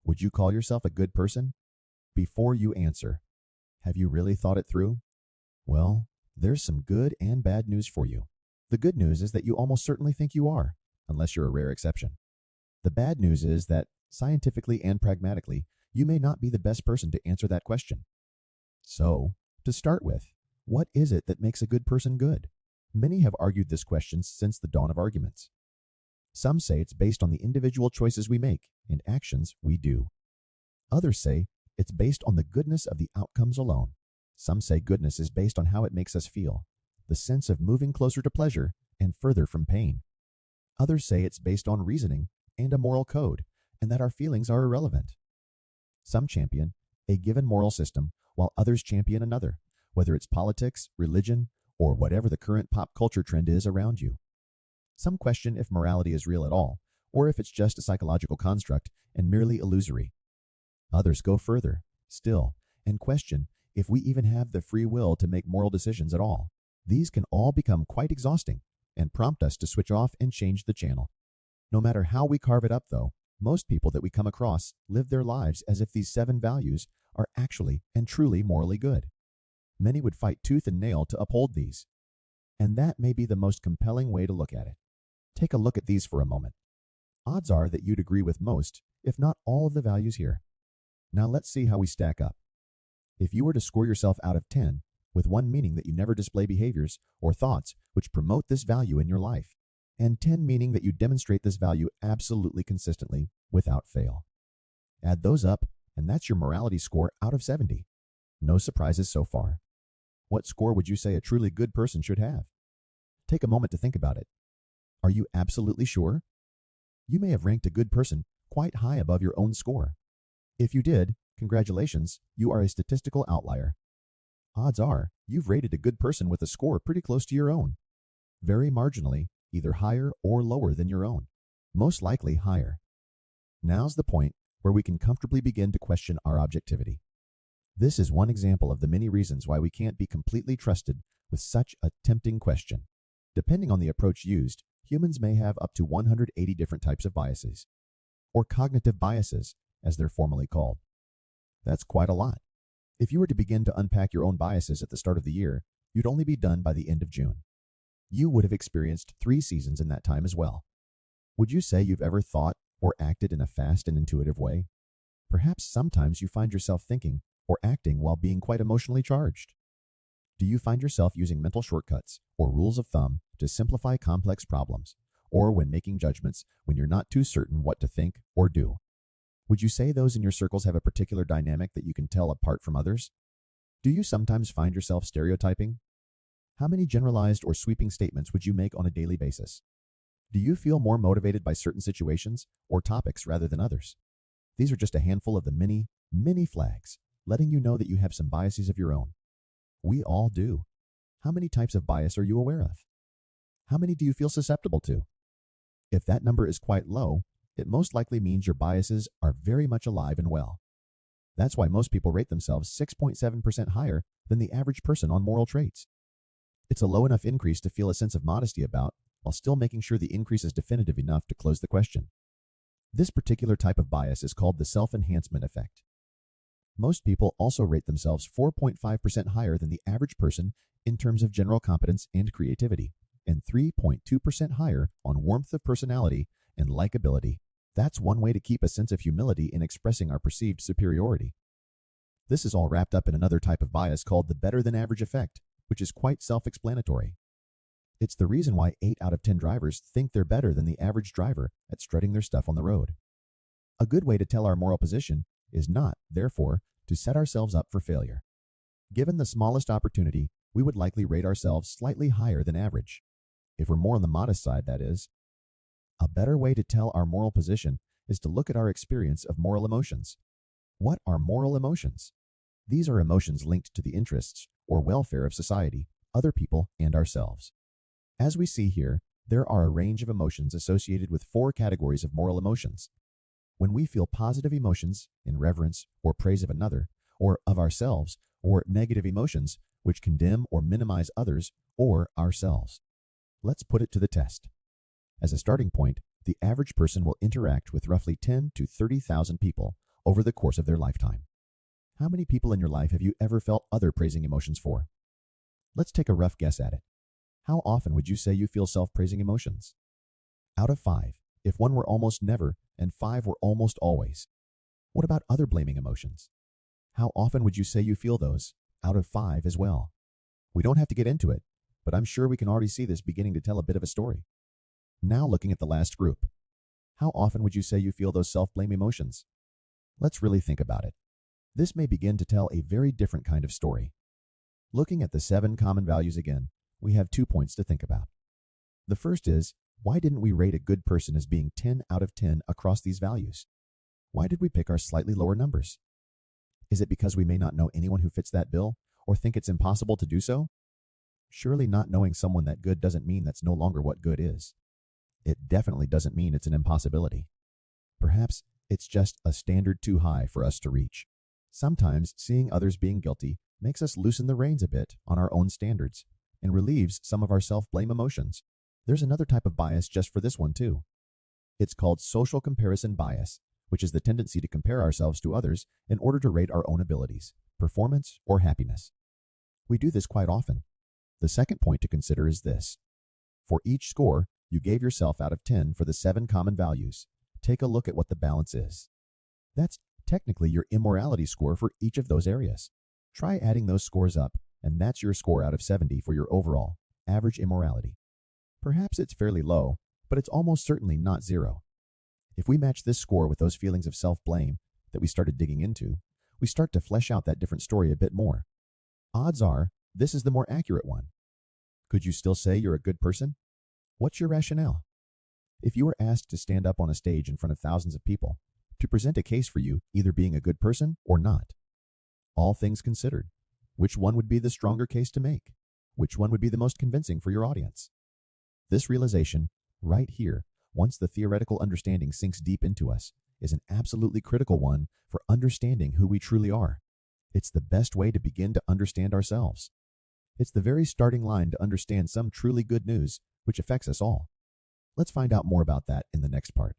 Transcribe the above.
Would you call yourself a good person? Before you answer, have you really thought it through? Well, there's some good and bad news for you. The good news is that you almost certainly think you are, unless you're a rare exception. The bad news is that, scientifically and pragmatically, you may not be the best person to answer that question. So, to start with, what is it that makes a good person good? Many have argued this question since the dawn of arguments. Some say it's based on the individual choices we make and actions we do. Others say it's based on the goodness of the outcomes alone. Some say goodness is based on how it makes us feel, the sense of moving closer to pleasure and further from pain. Others say it's based on reasoning and a moral code, and that our feelings are irrelevant. Some champion a given moral system, while others champion another, whether it's politics, religion, or whatever the current pop culture trend is around you. Some question if morality is real at all, or if it's just a psychological construct and merely illusory. Others go further, still, and question if we even have the free will to make moral decisions at all. These can all become quite exhausting and prompt us to switch off and change the channel. No matter how we carve it up, though, most people that we come across live their lives as if these 7 values are actually and truly morally good. Many would fight tooth and nail to uphold these. And that may be the most compelling way to look at it. Take a look at these for a moment. Odds are that you'd agree with most, if not all of the values here. Now let's see how we stack up. If you were to score yourself out of 10, with 1 meaning that you never display behaviors or thoughts which promote this value in your life, and 10 meaning that you demonstrate this value absolutely consistently without fail. Add those up, and that's your morality score out of 70. No surprises so far. What score would you say a truly good person should have? Take a moment to think about it. Are you absolutely sure? You may have ranked a good person quite high above your own score. If you did, congratulations, you are a statistical outlier. Odds are you've rated a good person with a score pretty close to your own. Very marginally, either higher or lower than your own. Most likely higher. Now's the point where we can comfortably begin to question our objectivity. This is one example of the many reasons why we can't be completely trusted with such a tempting question. Depending on the approach used, humans may have up to 180 different types of biases, or cognitive biases, as they're formally called. That's quite a lot. If you were to begin to unpack your own biases at the start of the year, you'd only be done by the end of June. You would have experienced 3 seasons in that time as well. Would you say you've ever thought or acted in a fast and intuitive way? Perhaps sometimes you find yourself thinking or acting while being quite emotionally charged. Do you find yourself using mental shortcuts or rules of thumb to simplify complex problems, or when making judgments when you're not too certain what to think or do? Would you say those in your circles have a particular dynamic that you can tell apart from others? Do you sometimes find yourself stereotyping? How many generalized or sweeping statements would you make on a daily basis? Do you feel more motivated by certain situations or topics rather than others? These are just a handful of the many, many flags, letting you know that you have some biases of your own. We all do. How many types of bias are you aware of? How many do you feel susceptible to? If that number is quite low, it most likely means your biases are very much alive and well. That's why most people rate themselves 6.7% higher than the average person on moral traits. It's a low enough increase to feel a sense of modesty about, while still making sure the increase is definitive enough to close the question. This particular type of bias is called the self-enhancement effect. Most people also rate themselves 4.5% higher than the average person in terms of general competence and creativity, and 3.2% higher on warmth of personality and likability. That's one way to keep a sense of humility in expressing our perceived superiority. This is all wrapped up in another type of bias called the better-than-average effect, which is quite self-explanatory. It's the reason why 8 out of 10 drivers think they're better than the average driver at strutting their stuff on the road. A good way to tell our moral position is not, therefore, to set ourselves up for failure. Given the smallest opportunity, we would likely rate ourselves slightly higher than average. If we're more on the modest side, that is. A better way to tell our moral position is to look at our experience of moral emotions. What are moral emotions? These are emotions linked to the interests or welfare of society, other people, and ourselves. As we see here, there are a range of emotions associated with 4 categories of moral emotions. When we feel positive emotions in reverence or praise of another, or of ourselves, or negative emotions which condemn or minimize others or ourselves. Let's put it to the test. As a starting point, the average person will interact with roughly 10 to 30,000 people over the course of their lifetime. How many people in your life have you ever felt other praising emotions for? Let's take a rough guess at it. How often would you say you feel self-praising emotions? Out of 5, if 1 were almost never and 5 were almost always. What about other blaming emotions? How often would you say you feel those, out of 5 as well? We don't have to get into it, but I'm sure we can already see this beginning to tell a bit of a story. Now looking at the last group. How often would you say you feel those self-blame emotions? Let's really think about it. This may begin to tell a very different kind of story. Looking at the 7 common values again, we have 2 points to think about. The first is, why didn't we rate a good person as being 10 out of 10 across these values? Why did we pick our slightly lower numbers? Is it because we may not know anyone who fits that bill, or think it's impossible to do so? Surely not knowing someone that good doesn't mean that's no longer what good is. It definitely doesn't mean it's an impossibility. Perhaps it's just a standard too high for us to reach. Sometimes seeing others being guilty makes us loosen the reins a bit on our own standards and relieves some of our self-blame emotions. There's another type of bias just for this one too. It's called social comparison bias, which is the tendency to compare ourselves to others in order to rate our own abilities, performance, or happiness. We do this quite often. The second point to consider is this. For each score you gave yourself out of 10 for the 7 common values, take a look at what the balance is. That's technically your immorality score for each of those areas. Try adding those scores up, and that's your score out of 70 for your overall average immorality. Perhaps it's fairly low, but it's almost certainly not 0. If we match this score with those feelings of self-blame that we started digging into, we start to flesh out that different story a bit more. Odds are, this is the more accurate one. Could you still say you're a good person? What's your rationale? If you were asked to stand up on a stage in front of thousands of people to present a case for you either being a good person or not, all things considered, which one would be the stronger case to make? Which one would be the most convincing for your audience? This realization, right here, once the theoretical understanding sinks deep into us, is an absolutely critical one for understanding who we truly are. It's the best way to begin to understand ourselves. It's the very starting line to understand some truly good news which affects us all. Let's find out more about that in the next part.